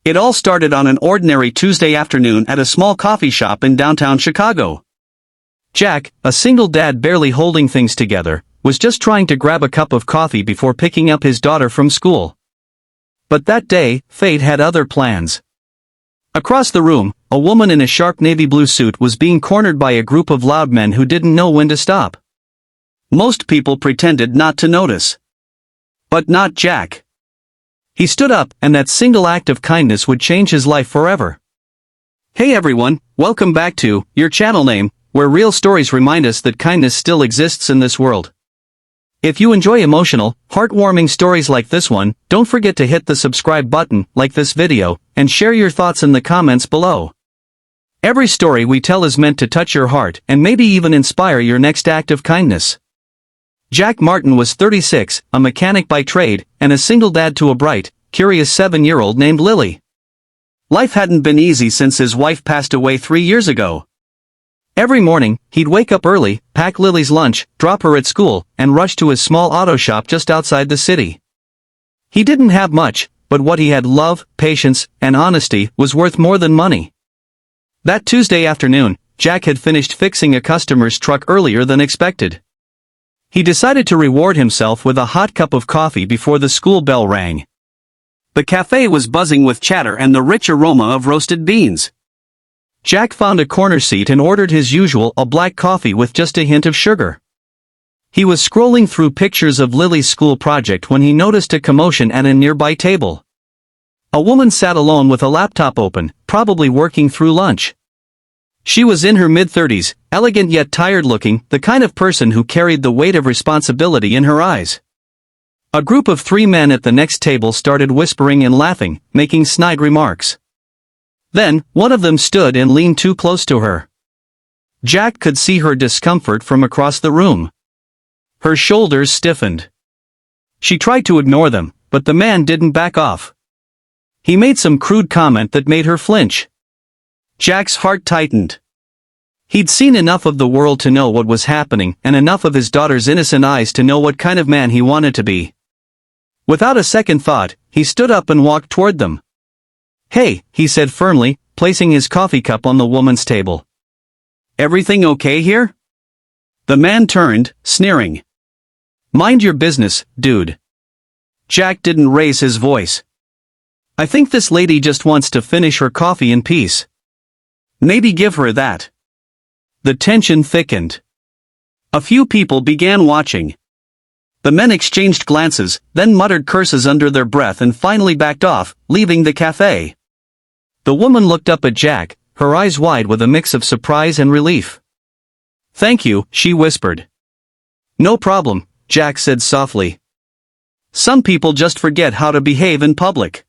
It all started on an ordinary Tuesday afternoon at a small coffee shop in downtown Chicago. Jack, a single dad barely holding things together, was just trying to grab a cup of coffee before picking up his daughter from school. But that day, fate had other plans. Across the room, a woman in a sharp navy blue suit was being cornered by a group of loud men who didn't know when to stop. Most people pretended not to notice. But not Jack. He stood up, and that single act of kindness would change his life forever. Hey everyone, welcome back to your channel name, where real stories remind us that kindness still exists in this world. If you enjoy emotional, heartwarming stories like this one, don't forget to hit the subscribe button, like this video, and share your thoughts in the comments below. Every story we tell is meant to touch your heart and maybe even inspire your next act of kindness. Jack Martin was 36, a mechanic by trade, and a single dad to a bright, curious 7-year-old named Lily. Life hadn't been easy since his wife passed away 3 years ago. Every morning, he'd wake up early, pack Lily's lunch, drop her at school, and rush to his small auto shop just outside the city. He didn't have much, but what he had, love, patience, and honesty, was worth more than money. That Tuesday afternoon, Jack had finished fixing a customer's truck earlier than expected. He decided to reward himself with a hot cup of coffee before the school bell rang. The cafe was buzzing with chatter and the rich aroma of roasted beans. Jack found a corner seat and ordered his usual, a black coffee with just a hint of sugar. He was scrolling through pictures of Lily's school project when he noticed a commotion at a nearby table. A woman sat alone with a laptop open, probably working through lunch. She was in her mid-30s, elegant yet tired-looking, the kind of person who carried the weight of responsibility in her eyes. A group of 3 men at the next table started whispering and laughing, making snide remarks. Then, one of them stood and leaned too close to her. Jack could see her discomfort from across the room. Her shoulders stiffened. She tried to ignore them, but the man didn't back off. He made some crude comment that made her flinch. Jack's heart tightened. He'd seen enough of the world to know what was happening and enough of his daughter's innocent eyes to know what kind of man he wanted to be. Without a second thought, he stood up and walked toward them. "Hey," he said firmly, placing his coffee cup on the woman's table. "Everything okay here?" The man turned, sneering. "Mind your business, dude." Jack didn't raise his voice. "I think this lady just wants to finish her coffee in peace. Maybe give her that." The tension thickened. A few people began watching. The men exchanged glances, then muttered curses under their breath and finally backed off, leaving the cafe. The woman looked up at Jack, her eyes wide with a mix of surprise and relief. "Thank you," she whispered. "No problem," Jack said softly. "Some people just forget how to behave in public."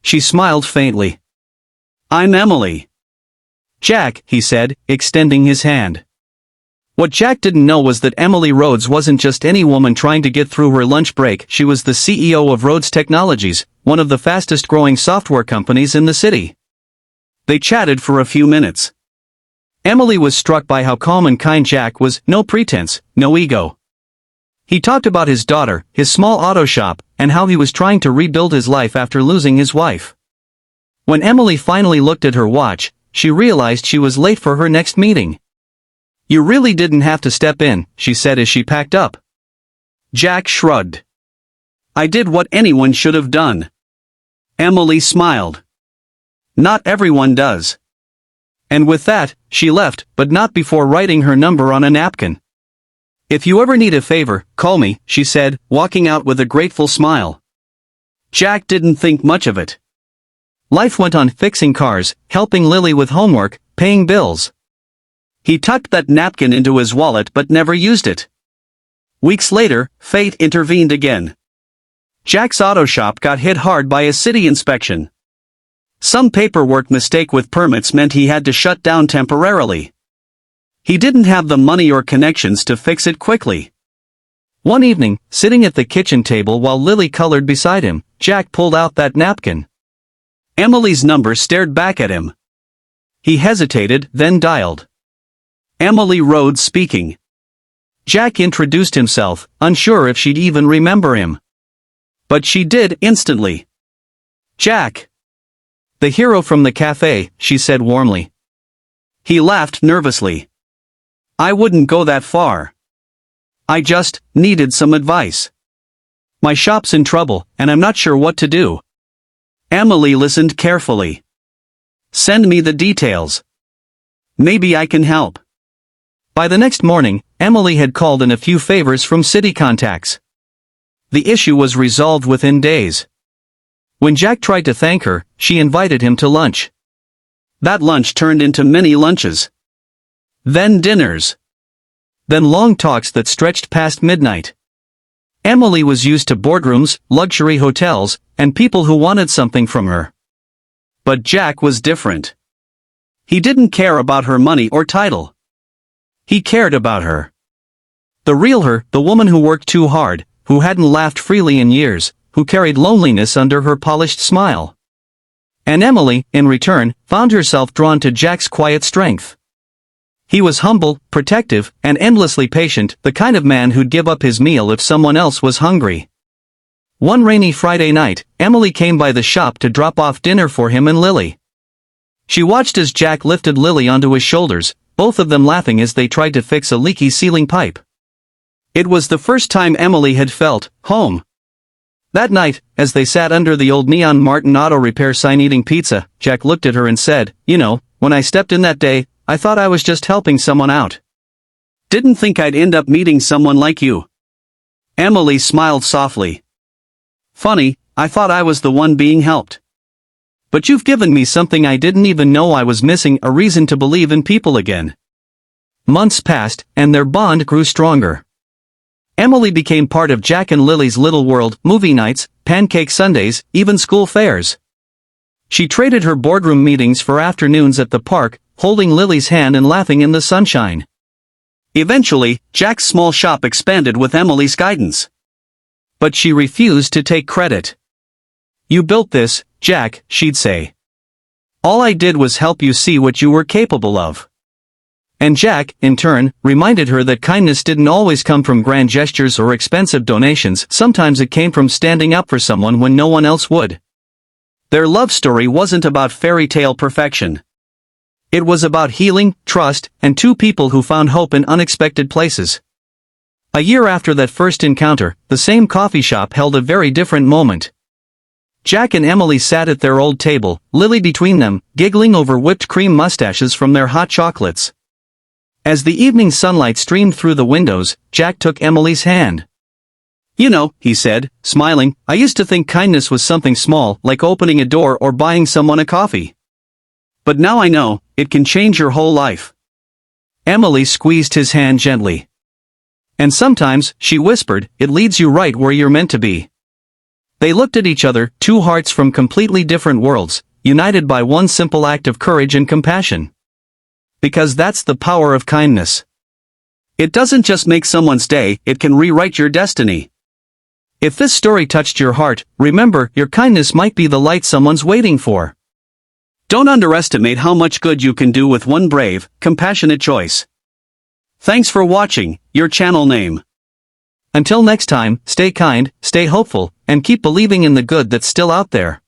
She smiled faintly. "I'm Emily." "Jack," he said, extending his hand. What Jack didn't know was that Emily Rhodes wasn't just any woman trying to get through her lunch break. She was the CEO of Rhodes Technologies, one of the fastest-growing software companies in the city. They chatted for a few minutes. Emily was struck by how calm and kind Jack was, no pretense, no ego. He talked about his daughter, his small auto shop, and how he was trying to rebuild his life after losing his wife. When Emily finally looked at her watch, she realized she was late for her next meeting. "You really didn't have to step in," she said as she packed up. Jack shrugged. "I did what anyone should have done." Emily smiled. "Not everyone does." And with that, she left, but not before writing her number on a napkin. "If you ever need a favor, call me," she said, walking out with a grateful smile. Jack didn't think much of it. Life went on, fixing cars, helping Lily with homework, paying bills. He tucked that napkin into his wallet but never used it. Weeks later, fate intervened again. Jack's auto shop got hit hard by a city inspection. Some paperwork mistake with permits meant he had to shut down temporarily. He didn't have the money or connections to fix it quickly. One evening, sitting at the kitchen table while Lily colored beside him, Jack pulled out that napkin. Emily's number stared back at him. He hesitated, then dialed. Emily Rhodes speaking. Jack introduced himself, unsure if she'd even remember him. But she did instantly. "Jack." The hero from the cafe, she said warmly. He laughed nervously. I wouldn't go that far. I just needed some advice. My shop's in trouble, and I'm not sure what to do. Emily listened carefully. Send me the details. Maybe I can help. By the next morning, Emily had called in a few favors from city contacts. The issue was resolved within days. When Jack tried to thank her, she invited him to lunch. That lunch turned into many lunches. Then dinners. Then long talks that stretched past midnight. Emily was used to boardrooms, luxury hotels, and people who wanted something from her. But Jack was different. He didn't care about her money or title. He cared about her. The real her, the woman who worked too hard, who hadn't laughed freely in years, who carried loneliness under her polished smile. And Emily, in return, found herself drawn to Jack's quiet strength. He was humble, protective, and endlessly patient, the kind of man who'd give up his meal if someone else was hungry. One rainy Friday night, Emily came by the shop to drop off dinner for him and Lily. She watched as Jack lifted Lily onto his shoulders, both of them laughing as they tried to fix a leaky ceiling pipe. It was the first time Emily had felt home. That night, as they sat under the old neon Martin auto repair sign eating pizza, Jack looked at her and said, "You know, when I stepped in that day, I thought I was just helping someone out. Didn't think I'd end up meeting someone like you." Emily smiled softly. "Funny, I thought I was the one being helped. But you've given me something I didn't even know I was missing, a reason to believe in people again." Months passed, and their bond grew stronger. Emily became part of Jack and Lily's little world, movie nights, pancake Sundays, even school fairs. She traded her boardroom meetings for afternoons at the park, holding Lily's hand and laughing in the sunshine. Eventually, Jack's small shop expanded with Emily's guidance. But she refused to take credit. "You built this, Jack," she'd say. "All I did was help you see what you were capable of." And Jack, in turn, reminded her that kindness didn't always come from grand gestures or expensive donations. Sometimes it came from standing up for someone when no one else would. Their love story wasn't about fairy tale perfection. It was about healing, trust, and two people who found hope in unexpected places. A year after that first encounter, the same coffee shop held a very different moment. Jack and Emily sat at their old table, Lily between them, giggling over whipped cream mustaches from their hot chocolates. As the evening sunlight streamed through the windows, Jack took Emily's hand. "You know," he said, smiling, "I used to think kindness was something small, like opening a door or buying someone a coffee. But now I know, it can change your whole life." Emily squeezed his hand gently. "And sometimes," she whispered, "it leads you right where you're meant to be." They looked at each other, two hearts from completely different worlds, united by one simple act of courage and compassion. Because that's the power of kindness. It doesn't just make someone's day, it can rewrite your destiny. If this story touched your heart, remember, your kindness might be the light someone's waiting for. Don't underestimate how much good you can do with one brave, compassionate choice. Thanks for watching, your channel name. Until next time, stay kind, stay hopeful, and keep believing in the good that's still out there.